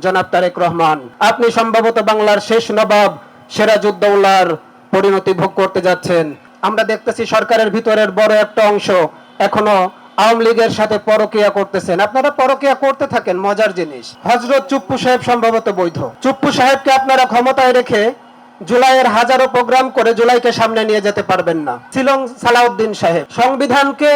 জনাব তারেক রহমান। আপনি সম্ভবত বাংলার শেষ নবাব সিরাজউদ্দৌলার পরিণতি ভোগ করতে যাচ্ছেন। আমরা দেখতেছি সরকারের ভিতরের বড় একটা অংশ এখনো আওয়ামী লীগের সাথে পরকিয়া করতেছেন। আপনারা পরকিয়া করতে থাকেন, মজার জিনিস। হযরত চুপ্পু সাহেব সম্ভবত বৈধ। চুপ্পু সাহেবকে আপনারা ক্ষমতায় রেখে জুলাইয়ের হাজারো প্রোগ্রাম করে জুলাইকে সামনে নিয়ে যেতে পারবেন না। শিলং সালাউদ্দিন সাহেব সংবিধানকে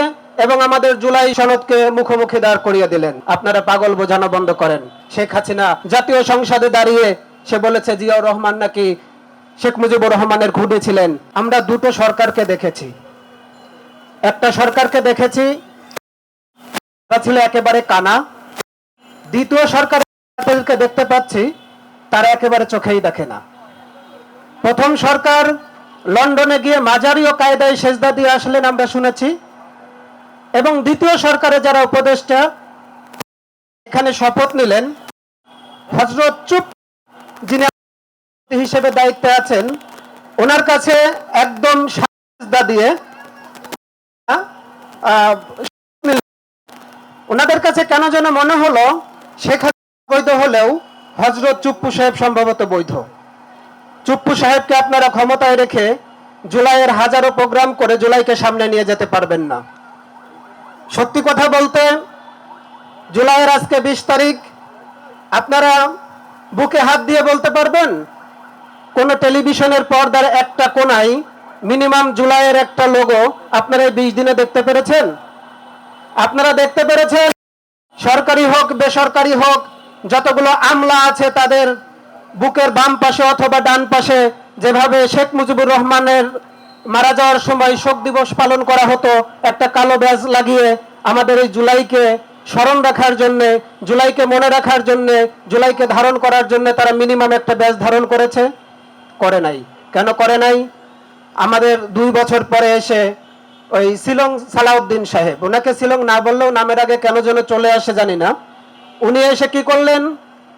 এবং আমাদের জুলাই সনদকে মুখোমুখি দাঁড় করিয়ে দিলেন। আপনারা পাগল বোঝানো বন্ধ করেন। শেখ হাসিনা জাতীয় সংসদে দাঁড়িয়ে সে বলেছে জিয়াউর রহমান নাকি শেখ মুজিবুর রহমানের খুনি ছিলেন। আমরা দুটো সরকারকে দেখেছি। একটা সরকারকে দেখেছি ছিল একেবারে কানা। দ্বিতীয় সরকারকে দেখতে পাচ্ছি তারা একেবারে চোখেই দেখে না। প্রথম সরকার লন্ডনে গিয়ে মাজারি ও কায়দায় সেজদা দিয়ে আসলেন, আমরা শুনেছি। এবং দ্বিতীয় সরকারে যারা উপদেষ্টা এখানে শপথ নিলেন, হযরত চুপ যিনি হিসেবে দায়িত্বে আছেন, ওনার কাছে একদম সেজদা দিয়ে ওনাদের কাছে কেন যেন মনে হলো শেখ হাসিনা বৈধ হলেও হযরত চুপ্পু সাহেব সম্ভবত বৈধ। চুপ্পু সাহেবকে আপনারা ক্ষমতায় রেখে জুলাইয়ের হাজারো প্রোগ্রাম করে জুলাইকে সামনে নিয়ে যেতে পারবেন না। সত্যি কথা বলতে জুলাইয়ের আজকে 20 তারিখ, আপনারা বুকে হাত দিয়ে বলতে পারবেন কোন টেলিভিশনের পর্দার একটা কোনায় মিনিমাম জুলাইয়ের একটা লোগো আপনারা এই 20 দিনে দেখতে পেরেছেন? আপনারা দেখতে পেরেছেন সরকারি হোক বেসরকারি হোক যতগুলো আমলা আছে তাদের বুকের বাম পাশে অথবা ডান পাশে যেভাবে শেখ মুজিবুর রহমানের মারা যাওয়ার সময় শোক দিবস পালন করা হতো, একটা কালো ব্যাজ লাগিয়ে আমাদের এই জুলাইকে স্মরণ রাখার জন্য, জুলাইকে মনে রাখার জন্য, জুলাইকে ধারণ করার জন্য তারা মিনিমাম একটা ব্যাজ ধারণ করেছে? করে নাই। কেন করে নাই? আমাদের 2 বছর পরে এসে ওই শিলং সালাউদ্দিন সাহেব, ওনাকে শিলং না বললেও নামের আগে কেন যেন চলে আসে জানি না, উনি এসে কি করলেন?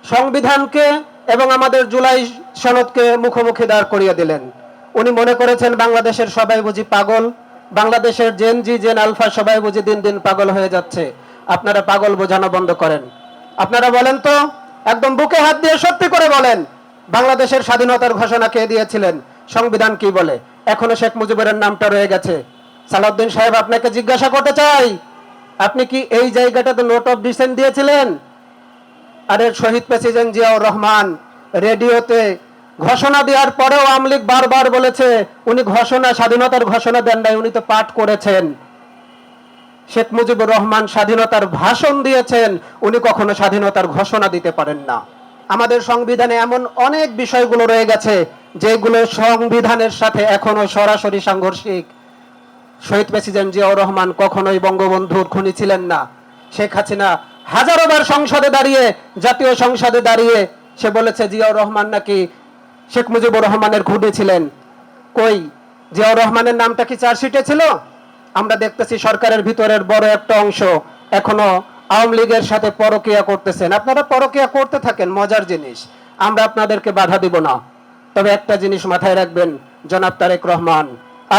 সংবিধানকে এবং আমাদের জুলাই সনদকে মুখোমুখি দাঁড় করিয়ে দিলেন। উনি মনে করেছেন বাংলাদেশের সবাই বুঝি পাগল, বাংলাদেশের জেন জি জেন আলফা সবাই বুঝি দিন দিন পাগল হয়ে যাচ্ছে। আপনারা পাগল বোঝানো বন্ধ করেন। আপনারা বলেন তো, একদম বুকে হাত দিয়ে সত্যি করে বলেন, বাংলাদেশের স্বাধীনতার ঘোষণা কে দিয়েছিলেন? সংবিধান কি বলে? এখনো শেখ মুজিবের নামটা রয়ে গেছে। সালাউদ্দিন সাহেব, আপনাকে জিজ্ঞাসা করতে চাই, আপনি কি এই জায়গাটাতে নোট অফ ডিসেন্ট দিয়েছিলেন? আরে শহীদ প্রেসিডেন্ট জিয়াউর রহমান রেডিওতে ঘোষণা দেওয়ার পরেও আওয়ামী লীগ বারবার বলেছে উনি ঘোষণা, স্বাধীনতার ঘোষণা দেন নাই, উনি তো পাঠ করেছেন। শেখ মুজিবুর রহমান স্বাধীনতার ভাষণ দিয়েছেন, উনি কখনো স্বাধীনতার ঘোষণা দিতে পারেন না। আমাদের সংবিধানে এমন অনেক বিষয়গুলো রয়ে গেছে যেগুলো সংবিধানের সাথে এখনো সরাসরি সাংঘর্ষিক। শহীদ প্রেসিডেন্ট জিয়াউর রহমান কখনোই বঙ্গবন্ধুর খুনি ছিলেন না। শেখ হাসিনা হাজারোবার সংসদে দাঁড়িয়ে, জাতীয় সংসদে দাঁড়িয়ে সে বলেছে জিয়াউর রহমান নাকি শেখ মুজিবুর রহমানের খুনি ছিলেন। কই, জিয়াউর রহমানের নামটা কি চার্জশিটে ছিল? আমরা দেখতেছি সরকারের ভিতরের বড় একটা অংশ এখনো আওয়ামী লীগের সাথে পরকিয়া করতেছেন। আপনারা পরকিয়া করতে থাকেন, মজার জিনিস। আমরা আপনাদেরকে বাধা দিব না। তবে একটা জিনিস মাথায় রাখবেন, জনাব তারেক রহমান,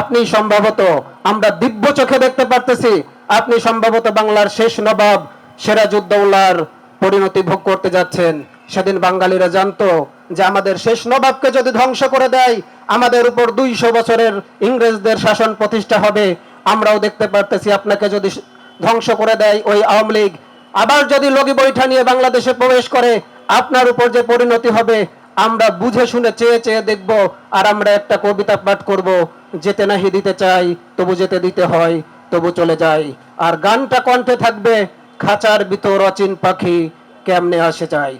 আপনি সম্ভবত, আমরা দিব্য চোখে দেখতে পারতেছি, আপনি সম্ভবত বাংলার শেষ নবাব সিরাজউদ্দৌলার পরিণতি ভোগ করতে যাচ্ছেন। সেদিন বাঙালিরা জানতো যে আমাদের শেষ নবাবকে যদি ধ্বংস করে দেয় আমাদের উপর 200 বছরের ইংরেজদের শাসন প্রতিষ্ঠা হবে। আমরাও দেখতে পারতেছি আপনাকে যদি ধ্বংস করে দেয় ওই আওয়ামী লীগ, আবার যদি লগি বৈঠা নিয়ে বাংলাদেশে প্রবেশ করে, আপনার উপর যে পরিণতি হবে আমরা বুঝে শুনে চেয়ে চেয়ে দেখব। আর আমরা একটা কবিতা পাঠ করব, যেতে নাহি দিতে চাই তবু যেতে দিতে হয়, তবু চলে যাই। আর গানটা কণ্ঠে থাকবে, খাঁচার ভিতর অচিন পাখি কেমনে আসে যায়।